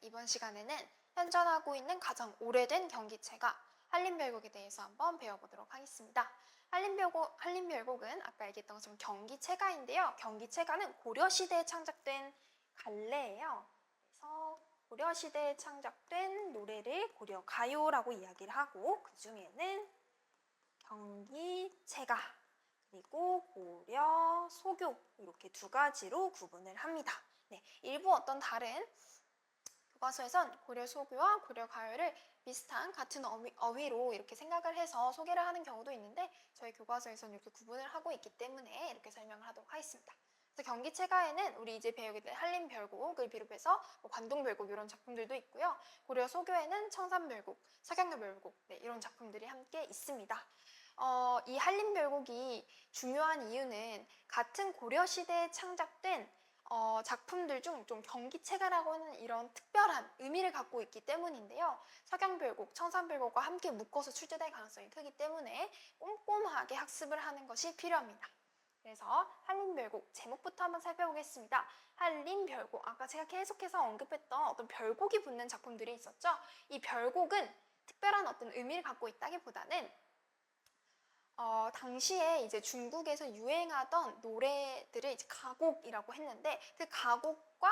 이번 시간에는 현존하고 있는 가장 오래된 경기체가 한림별곡에 대해서 한번 배워보도록 하겠습니다. 한림별곡은 아까 얘기했던 것처럼 경기체가인데요. 경기체가는 고려시대에 창작된 갈래예요. 그래서 고려시대에 창작된 노래를 고려가요라고 이야기를 하고 그 중에는 경기체가 그리고 고려, 소교 이렇게 두 가지로 구분을 합니다. 네, 일부 어떤 다른 교과서에선 고려 소교와 고려 가요를 비슷한 같은 어휘로 이렇게 생각을 해서 소개를 하는 경우도 있는데 저희 교과서에서는 이렇게 구분을 하고 있기 때문에 이렇게 설명을 하도록 하겠습니다. 그래서 경기체가에는 우리 이제 배우게 될 한림별곡을 비롯해서 관동별곡 이런 작품들도 있고요. 고려 소교에는 청산별곡, 서경별곡 이런 작품들이 함께 있습니다. 이 한림별곡이 중요한 이유는 같은 고려시대에 창작된 작품들 중 좀 경기체가라고 하는 이런 특별한 의미를 갖고 있기 때문인데요. 서경별곡, 청산별곡과 함께 묶어서 출제될 가능성이 크기 때문에 꼼꼼하게 학습을 하는 것이 필요합니다. 그래서 한림별곡 제목부터 한번 살펴보겠습니다. 한림별곡, 아까 제가 계속해서 언급했던 어떤 별곡이 붙는 작품들이 있었죠. 이 별곡은 특별한 어떤 의미를 갖고 있다기보다는 당시에 이제 중국에서 유행하던 노래들을 이제 가곡이라고 했는데 그 가곡과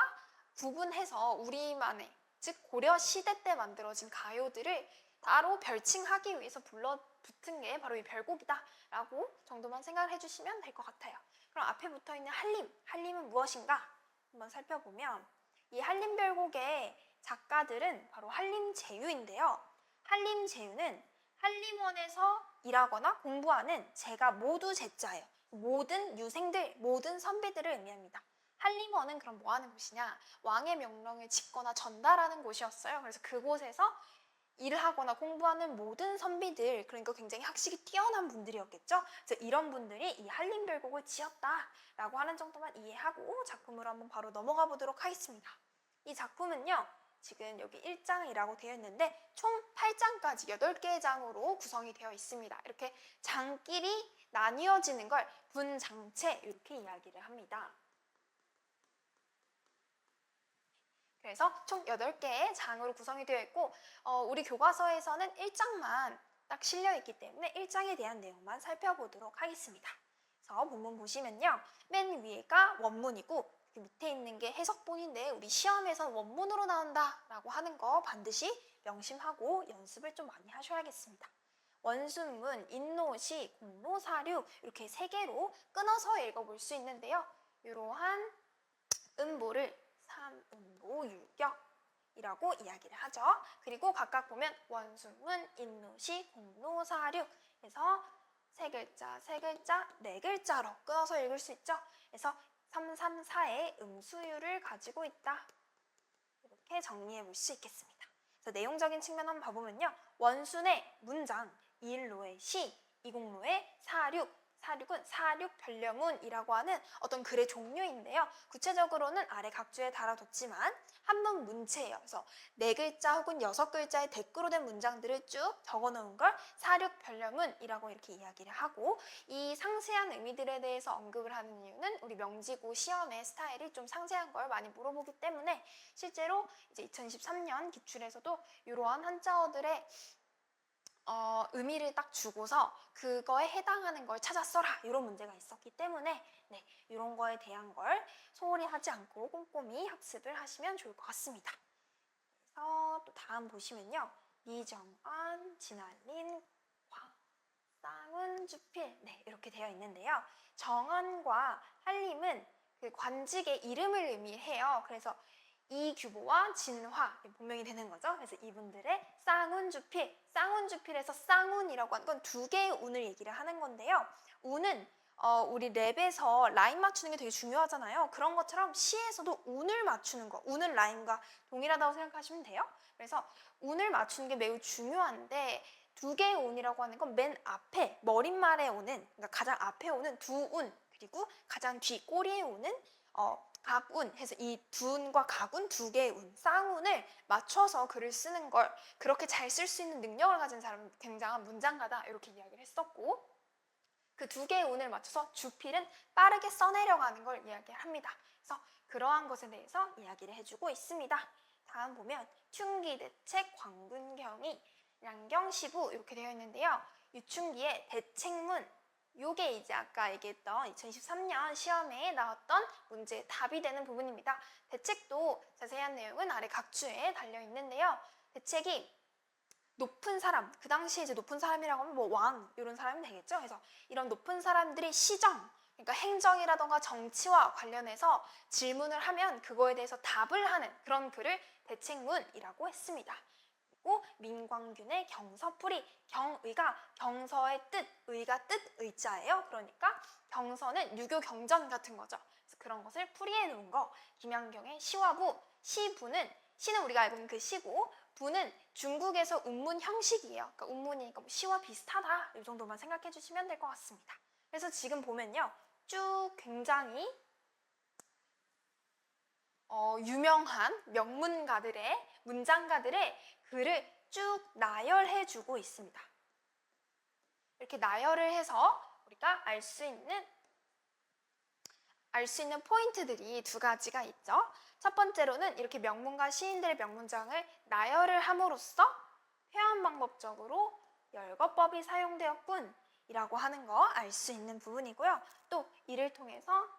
구분해서 우리만의, 즉 고려 시대 때 만들어진 가요들을 따로 별칭하기 위해서 붙은 게 바로 이 별곡이다라고 정도만 생각을 해주시면 될 것 같아요. 그럼 앞에 붙어 있는 한림은 무엇인가? 한번 살펴보면 이 한림별곡의 작가들은 바로 한림제유인데요. 한림제유는 한림원에서 일하거나 공부하는 제가 모두 제자예요. 모든 유생들, 모든 선비들을 의미합니다. 한림원은 그럼 뭐 하는 곳이냐? 왕의 명령을 짓거나 전달하는 곳이었어요. 그래서 그곳에서 일을 하거나 공부하는 모든 선비들, 그러니까 굉장히 학식이 뛰어난 분들이었겠죠? 그래서 이런 분들이 이 한림별곡을 지었다라고 하는 정도만 이해하고 작품으로 한번 바로 넘어가 보도록 하겠습니다. 이 작품은요. 지금 여기 1장이라고 되어 있는데 총 8장까지 8개의 장으로 구성이 되어 있습니다. 이렇게 장끼리 나뉘어지는 걸 분장체 이렇게 이야기를 합니다. 그래서 총 8개의 장으로 구성이 되어 있고 우리 교과서에서는 1장만 딱 실려 있기 때문에 1장에 대한 내용만 살펴보도록 하겠습니다. 그래서 본문 보시면요. 맨 위에가 원문이고 밑에 있는 게 해석본인데 우리 시험에서 원문으로 나온다라고 하는 거 반드시 명심하고 연습을 좀 많이 하셔야겠습니다. 원순문, 인노시, 공노사류 이렇게 3개로 끊어서 읽어볼 수 있는데요. 이러한 음보를 삼음보유격이라고 이야기를 하죠. 그리고 각각 보면 원순문, 인노시, 공노사류 해서 3글자, 3글자, 4글자로 끊어서 읽을 수 있죠. 그래서 334의 음수율을 가지고 있다. 이렇게 정리해 볼 수 있겠습니다. 그래서 내용적인 측면 한번 봐보면요. 원순의 문장, 이일로의 시, 이공로의 사륙, 사륙은 사륙변령문이라고 하는 어떤 글의 종류인데요. 구체적으로는 아래 각주에 달아뒀지만 한문 문체예요. 그래서 4글자 혹은 6글자의 대꾸로 된 문장들을 쭉 적어놓은 걸 사륙변령문이라고 이렇게 이야기를 하고 이 상세한 의미들에 대해서 언급을 하는 이유는 우리 명지고 시험의 스타일이 좀 상세한 걸 많이 물어보기 때문에 실제로 이제 2023년 기출에서도 이러한 한자어들의 의미를 딱 주고서 그거에 해당하는 걸 찾아 써라 이런 문제가 있었기 때문에 이런 거에 대한 걸 소홀히 하지 않고 꼼꼼히 학습을 하시면 좋을 것 같습니다. 그래서 또 다음 보시면요. 이정안, 진알린, 쌍운, 주필 이렇게 되어 있는데요. 정안과 한림은 그 관직의 이름을 의미해요. 그래서 이규보와 진화 본명이 되는 거죠. 그래서 이분들의 쌍운주필, 쌍운주필에서 쌍운이라고 하는 건 2개의 운을 얘기를 하는 건데요. 운은 우리 랩에서 라인 맞추는 게 되게 중요하잖아요. 그런 것처럼 시에서도 운을 맞추는 거, 운은 라인과 동일하다고 생각하시면 돼요. 그래서 운을 맞추는 게 매우 중요한데 2개의 운이라고 하는 건 맨 앞에 머릿말에 오는, 그러니까 가장 앞에 오는 두 운, 그리고 가장 뒤 꼬리에 오는 각운 해서 이 두운과 각운 2개의 운, 쌍운을 맞춰서 글을 쓰는 걸 그렇게 잘 쓸 수 있는 능력을 가진 사람은 굉장한 문장가다 이렇게 이야기를 했었고 그 2개의 운을 맞춰서 주필은 빠르게 써내려가는 걸 이야기합니다. 그래서 그러한 것에 대해서 이야기를 해주고 있습니다. 다음 보면 춘기, 대책, 광분경이, 양경, 시부 이렇게 되어 있는데요. 유춘기의 대책문, 요게 이제 아까 얘기했던 2023년 시험에 나왔던 문제의 답이 되는 부분입니다. 대책도 자세한 내용은 아래 각주에 달려 있는데요. 대책이 높은 사람, 그 당시에 이제 높은 사람이라고 하면 뭐 왕 이런 사람이 되겠죠. 그래서 이런 높은 사람들이 시정, 그러니까 행정이라던가 정치와 관련해서 질문을 하면 그거에 대해서 답을 하는 그런 글을 대책문이라고 했습니다. 그리고 민광균의 경서풀이, 경의가 경서의 뜻, 의가 뜻, 의자예요. 그러니까 경서는 유교 경전 같은 거죠. 그래서 그런 것을 풀이해 놓은 거. 김양경의 시화부, 시부는 시는 우리가 알고 있는 그 시고, 부는 중국에서 운문 형식이에요. 그러니까 운문이니까 뭐 시와 비슷하다 이 정도만 생각해 주시면 될 것 같습니다. 그래서 지금 보면요, 쭉 굉장히 유명한 명문가들의 문장가들의 글을 쭉 나열해주고 있습니다. 이렇게 나열을 해서 우리가 알 수 있는 포인트들이 두 가지가 있죠. 첫 번째로는 이렇게 명문가 시인들의 명문장을 나열을 함으로써 표현 방법적으로 열거법이 사용되었군 이라고 하는 거 알 수 있는 부분이고요. 또 이를 통해서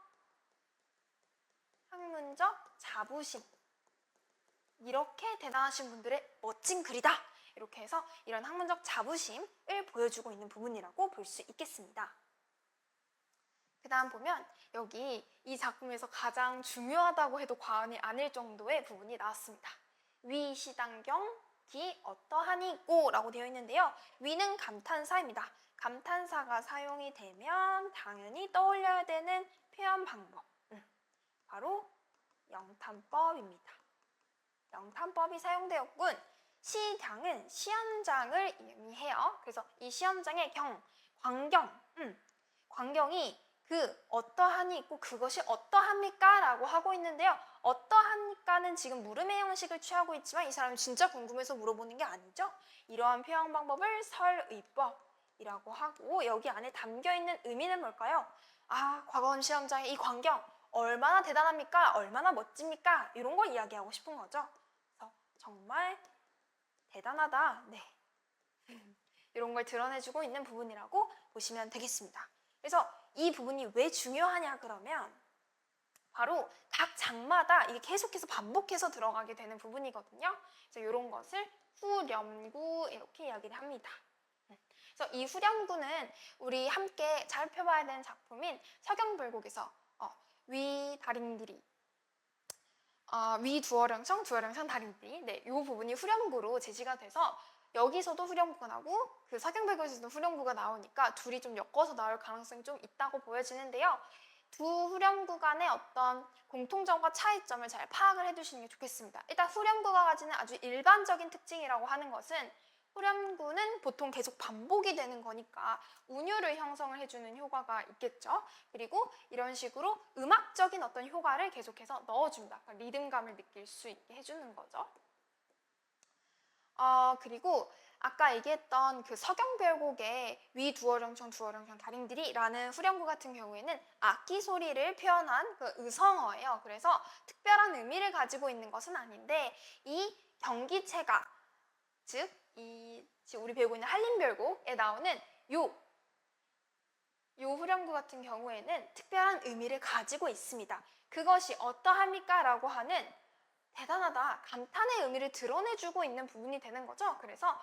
학문적 자부심, 이렇게 대단하신 분들의 멋진 글이다 이렇게 해서 이런 학문적 자부심을 보여주고 있는 부분이라고 볼 수 있겠습니다. 그 다음 보면 여기 이 작품에서 가장 중요하다고 해도 과언이 아닐 정도의 부분이 나왔습니다. 위 시당경 기 어떠하니꼬 라고 되어 있는데요. 위는 감탄사입니다. 감탄사가 사용이 되면 당연히 떠올려야 되는 표현 방법, 바로 영탄법입니다. 영탄법이 사용되었군. 시당은 시험장을 의미해요. 그래서 이 시험장의 광경, 광경이 그 어떠하니 있고 그것이 어떠합니까? 라고 하고 있는데요. 어떠합니까는 지금 물음의 형식을 취하고 있지만 이 사람이 진짜 궁금해서 물어보는 게 아니죠. 이러한 표현 방법을 설의법이라고 하고 여기 안에 담겨있는 의미는 뭘까요? 과거원 시험장의 이 광경 얼마나 대단합니까? 얼마나 멋집니까? 이런 걸 이야기하고 싶은 거죠. 그래서 정말 대단하다. 네. 이런 걸 드러내주고 있는 부분이라고 보시면 되겠습니다. 그래서 이 부분이 왜 중요하냐 그러면 바로 각 장마다 이게 계속해서 반복해서 들어가게 되는 부분이거든요. 그래서 이런 것을 후렴구 이렇게 이야기를 합니다. 그래서 이 후렴구는 우리 함께 살펴봐야 되는 작품인 서경별곡에서 위 다림들이 위 두어령성, 두어령성 다림들이 네, 이 부분이 후렴구로 제시가 돼서 여기서도 후렴구가 나오고 그 서경별곡에서도 후렴구가 나오니까 둘이 좀 엮어서 나올 가능성이 좀 있다고 보여지는데요. 두 후렴구 간의 어떤 공통점과 차이점을 잘 파악을 해두시는 게 좋겠습니다. 일단 후렴구가 가지는 아주 일반적인 특징이라고 하는 것은 후렴구는 보통 계속 반복이 되는 거니까 운율을 형성을 해주는 효과가 있겠죠. 그리고 이런 식으로 음악적인 어떤 효과를 계속해서 넣어줍니다. 그러니까 리듬감을 느낄 수 있게 해주는 거죠. 그리고 아까 얘기했던 그 서경별곡의 위 두어령청 두어령청 다림들이라는 후렴구 같은 경우에는 악기 소리를 표현한 그 의성어예요. 그래서 특별한 의미를 가지고 있는 것은 아닌데 이 경기체가 즉 지금 우리 배우고 있는 한림별곡에 나오는 요 후렴구 같은 경우에는 특별한 의미를 가지고 있습니다. 그것이 어떠합니까? 라고 하는 대단하다, 감탄의 의미를 드러내주고 있는 부분이 되는 거죠. 그래서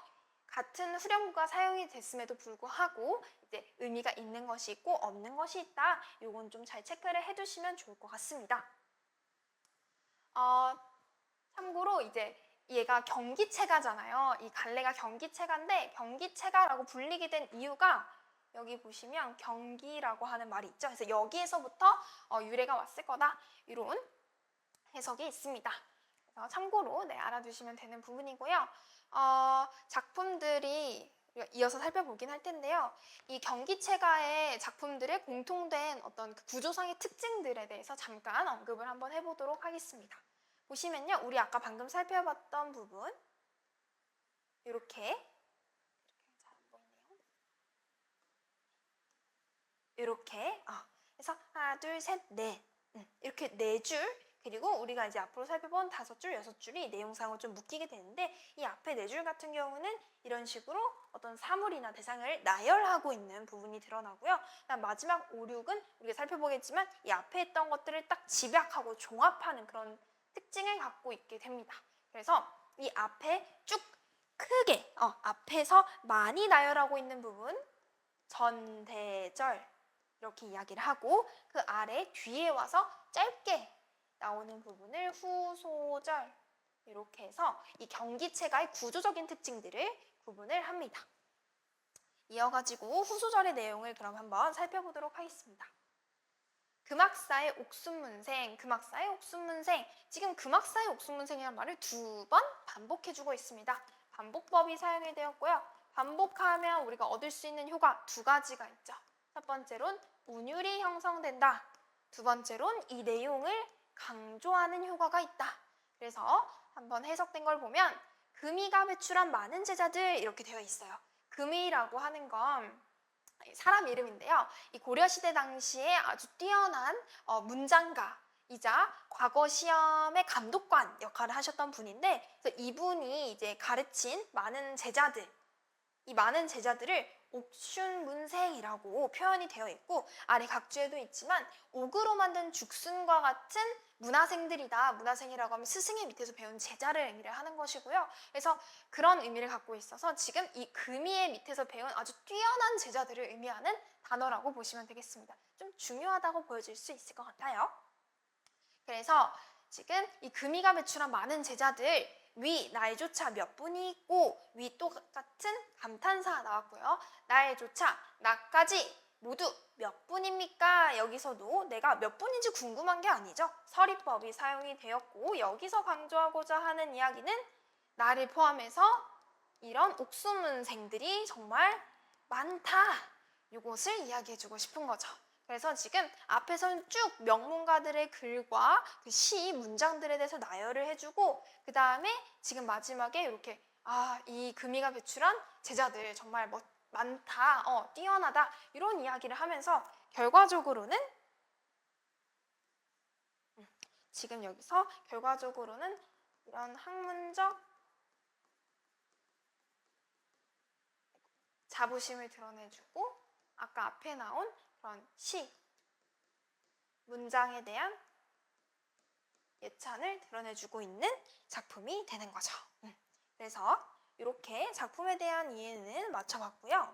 같은 후렴구가 사용이 됐음에도 불구하고 이제 의미가 있는 것이 있고 없는 것이 있다. 이건 좀 잘 체크를 해두시면 좋을 것 같습니다. 참고로 이제 얘가 경기체가잖아요. 이 갈래가 경기체가인데 경기체가라고 불리게 된 이유가 여기 보시면 경기라고 하는 말이 있죠. 그래서 여기에서부터 유래가 왔을 거다. 이런 해석이 있습니다. 그래서 참고로 알아두시면 되는 부분이고요. 작품들이 이어서 살펴보긴 할 텐데요. 이 경기체가의 작품들의 공통된 어떤 그 구조상의 특징들에 대해서 잠깐 언급을 한번 해보도록 하겠습니다. 보시면요, 우리 아까 방금 살펴봤던 부분 이렇게 잘 안 보이네요. 이렇게 그래서 하나, 둘, 셋, 넷 이렇게 4줄 그리고 우리가 이제 앞으로 살펴본 5줄, 6줄이 내용상으로 좀 묶이게 되는데 이 앞에 4줄 같은 경우는 이런 식으로 어떤 사물이나 대상을 나열하고 있는 부분이 드러나고요. 그다음 마지막 5, 6은 우리가 살펴보겠지만 이 앞에 있던 것들을 딱 집약하고 종합하는 그런 특징을 갖고 있게 됩니다. 그래서 이 앞에 쭉 크게 앞에서 많이 나열하고 있는 부분 전대절 이렇게 이야기를 하고 그 아래 뒤에 와서 짧게 나오는 부분을 후소절 이렇게 해서 이 경기체가의 구조적인 특징들을 구분을 합니다. 이어가지고 후소절의 내용을 그럼 한번 살펴보도록 하겠습니다. 금학사의 옥순문생, 금학사의 옥순문생. 지금 금학사의 옥순문생이라는 말을 2번 반복해주고 있습니다. 반복법이 사용이 되었고요. 반복하면 우리가 얻을 수 있는 효과 2가지가 있죠. 첫 번째로는 운율이 형성된다. 두 번째로는 이 내용을 강조하는 효과가 있다. 그래서 한번 해석된 걸 보면 금이가 배출한 많은 제자들 이렇게 되어 있어요. 금이라고 하는 건 사람 이름인데요. 이 고려시대 당시에 아주 뛰어난 문장가이자 과거 시험의 감독관 역할을 하셨던 분인데 그래서 이분이 이제 가르친 많은 제자들, 이 많은 제자들을 옥순문생이라고 표현이 되어 있고 아래 각주에도 있지만 옥으로 만든 죽순과 같은 문화생들이다. 문화생이라고 하면 스승의 밑에서 배운 제자를 의미를 하는 것이고요. 그래서 그런 의미를 갖고 있어서 지금 이 금이의 밑에서 배운 아주 뛰어난 제자들을 의미하는 단어라고 보시면 되겠습니다. 좀 중요하다고 보여질 수 있을 것 같아요. 그래서 지금 이 금이가 배출한 많은 제자들 위 나에조차 몇 분이 있고 위 똑같은 감탄사 나왔고요. 나에조차 나까지 모두 몇 분입니까? 여기서도 내가 몇 분인지 궁금한 게 아니죠. 서리법이 사용이 되었고 여기서 강조하고자 하는 이야기는 나를 포함해서 이런 옥수문생들이 정말 많다. 이것을 이야기해주고 싶은 거죠. 그래서 지금 앞에서는 쭉 명문가들의 글과 그 시, 문장들에 대해서 나열을 해주고 그 다음에 지금 마지막에 이렇게 이 금이가 배출한 제자들 정말 많다, 뛰어나다 이런 이야기를 하면서 결과적으로는 지금 여기서 결과적으로는 이런 학문적 자부심을 드러내주고 아까 앞에 나온 그런 시, 문장에 대한 예찬을 드러내주고 있는 작품이 되는 거죠. 그래서 이렇게 작품에 대한 이해는 맞춰봤고요.